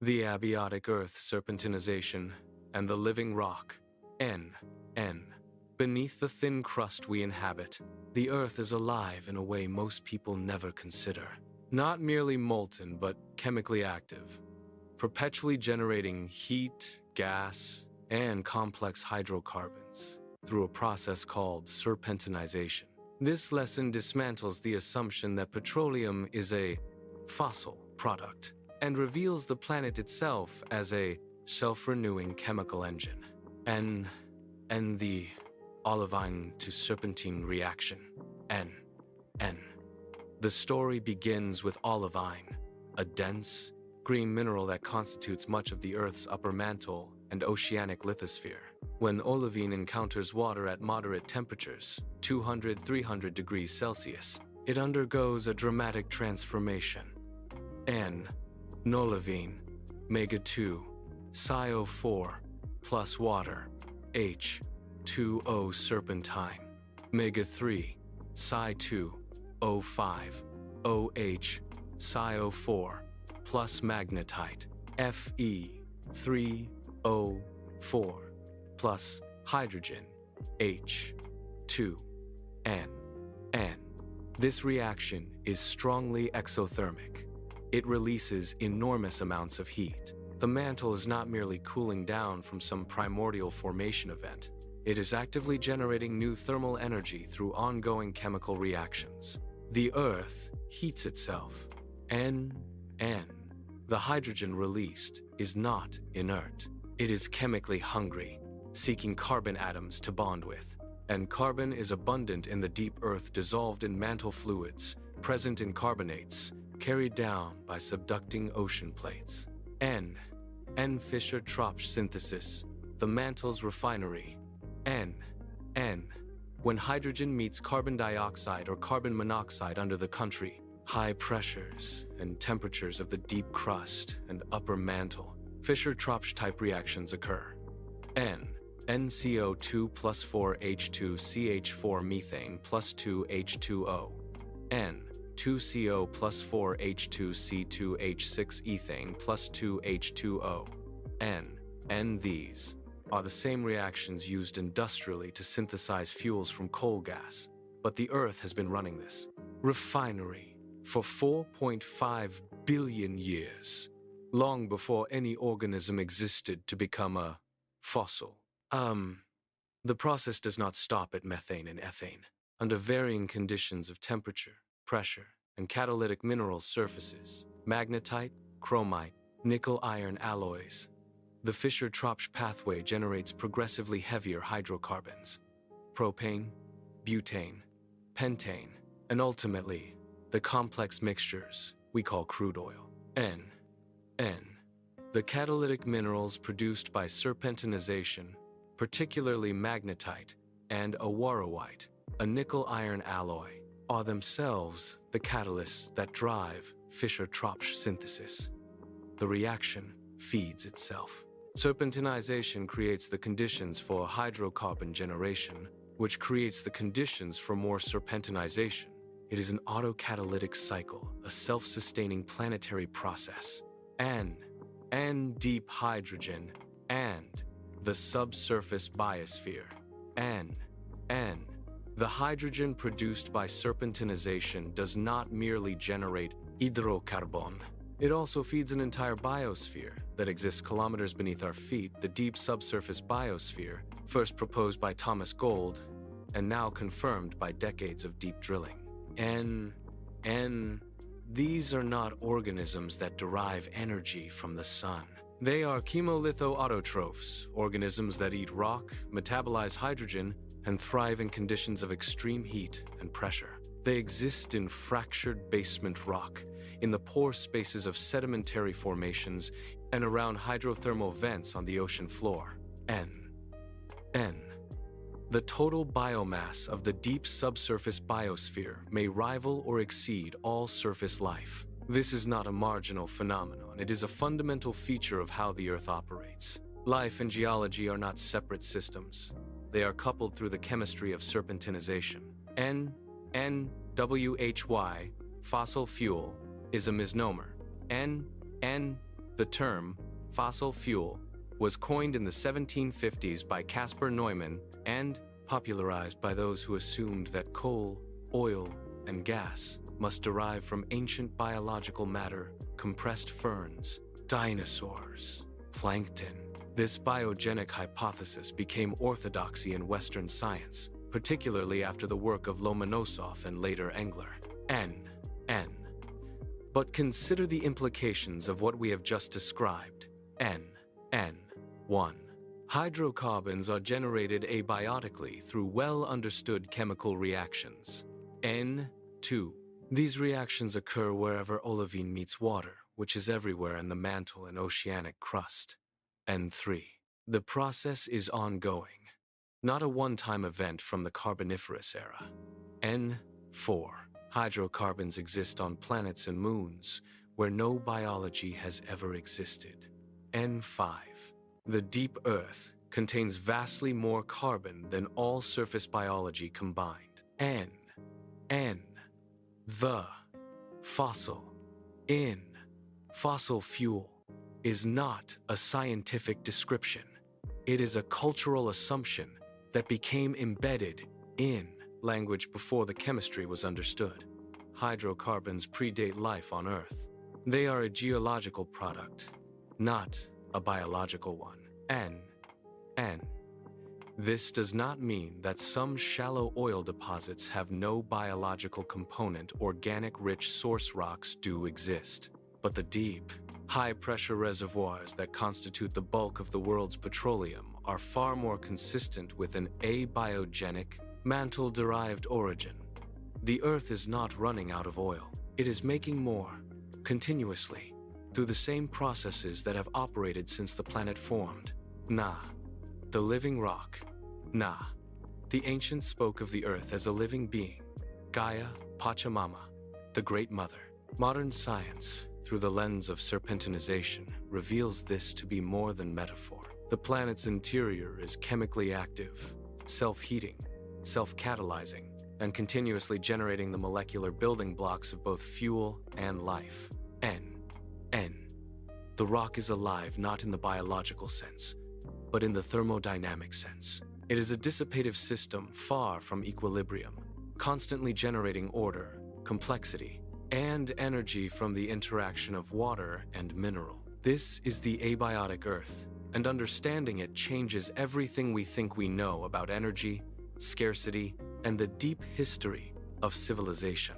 The abiotic earth serpentinization, and the living rock, N. Beneath the thin crust we inhabit, the earth is alive in a way most people never consider. Not merely molten, but chemically active, perpetually generating heat, gas, and complex hydrocarbons through a process called serpentinization. This lesson dismantles the assumption that petroleum is a fossil product and reveals the planet itself as a self-renewing chemical engine. And the olivine to serpentine reaction. N. The story begins with olivine, a dense, green mineral that constitutes much of the Earth's upper mantle and oceanic lithosphere. When olivine encounters water at moderate temperatures, 200–300 degrees Celsius, it undergoes a dramatic transformation. Nolivine, Mega-2, CO4, plus water, H2O serpentine, Mega-3, Psi2, O5, OH, CO4, plus magnetite, Fe3O4, plus hydrogen, H2N. This reaction is strongly exothermic. It releases enormous amounts of heat. The mantle is not merely cooling down from some primordial formation event. It is actively generating new thermal energy through ongoing chemical reactions. The Earth heats itself. The hydrogen released is not inert. It is chemically hungry, seeking carbon atoms to bond with. And carbon is abundant in the deep earth, dissolved in mantle fluids, present in carbonates, carried down by subducting ocean plates. Fischer-Tropsch synthesis, the mantle's refinery. When hydrogen meets carbon dioxide or carbon monoxide under the country, high pressures and temperatures of the deep crust and upper mantle, Fischer-Tropsch type reactions occur. NCO2 plus 4H2CH4 methane plus 2H2O. 2CO plus 4H2C2H6 ethane plus 2H2O. These are the same reactions used industrially to synthesize fuels from coal gas, but the Earth has been running this refinery for 4.5 billion years, long before any organism existed to become a fossil. The process does not stop at methane and ethane. Under varying conditions of temperature, pressure, and catalytic mineral surfaces, magnetite, chromite, nickel-iron alloys, the Fischer-Tropsch pathway generates progressively heavier hydrocarbons, propane, butane, pentane, and ultimately, the complex mixtures we call crude oil. The catalytic minerals produced by serpentinization, particularly magnetite and awaroite, a nickel-iron alloy, are themselves the catalysts that drive Fischer-Tropsch synthesis. The reaction feeds itself. Serpentinization creates the conditions for hydrocarbon generation, which creates the conditions for more serpentinization. It is an autocatalytic cycle, a self-sustaining planetary process. Deep hydrogen, and the subsurface biosphere. The hydrogen produced by serpentinization does not merely generate hydrocarbon. It also feeds an entire biosphere that exists kilometers beneath our feet, the deep subsurface biosphere, first proposed by Thomas Gold, and now confirmed by decades of deep drilling. These are not organisms that derive energy from the sun. They are chemolitho-autotrophs, organisms that eat rock, metabolize hydrogen, and thrive in conditions of extreme heat and pressure. They exist in fractured basement rock, in the pore spaces of sedimentary formations, and around hydrothermal vents on the ocean floor. The total biomass of the deep subsurface biosphere may rival or exceed all surface life. This is not a marginal phenomenon. It is a fundamental feature of how the Earth operates. Life and geology are not separate systems. They are coupled through the chemistry of serpentinization. NWHY, fossil fuel, is a misnomer. The term fossil fuel was coined in the 1750s by Caspar Neumann and popularized by those who assumed that coal, oil, and gas must derive from ancient biological matter, compressed ferns, dinosaurs, plankton. This biogenic hypothesis became orthodoxy in Western science, particularly after the work of Lomonosov and later Engler. N. But consider the implications of what we have just described. N. 1. Hydrocarbons are generated abiotically through well-understood chemical reactions. N. 2. These reactions occur wherever olivine meets water, which is everywhere in the mantle and oceanic crust. N. 3. The process is ongoing, not a one-time event from the Carboniferous era. N. 4. Hydrocarbons exist on planets and moons where no biology has ever existed. N. 5. The deep Earth contains vastly more carbon than all surface biology combined. N. The fossil fuel is not a scientific description. It is a cultural assumption that became embedded in language before the chemistry was understood. Hydrocarbons predate life on Earth. They are a geological product, not a biological one. N. This does not mean that some shallow oil deposits have no biological component. Organic-rich source rocks do exist. But the deep, high-pressure reservoirs that constitute the bulk of the world's petroleum are far more consistent with an abiogenic, mantle-derived origin. The Earth is not running out of oil. It is making more, continuously, through the same processes that have operated since the planet formed. The living rock. The ancients spoke of the Earth as a living being, Gaia, Pachamama, the Great Mother. Modern science, through the lens of serpentinization, reveals this to be more than metaphor. The planet's interior is chemically active, self-heating, self-catalyzing, and continuously generating the molecular building blocks of both fuel and life. N. The rock is alive not in the biological sense, but in the thermodynamic sense. It is a dissipative system far from equilibrium, constantly generating order, complexity, and energy from the interaction of water and mineral. This is the abiotic Earth, and understanding it changes everything we think we know about energy, scarcity, and the deep history of civilization.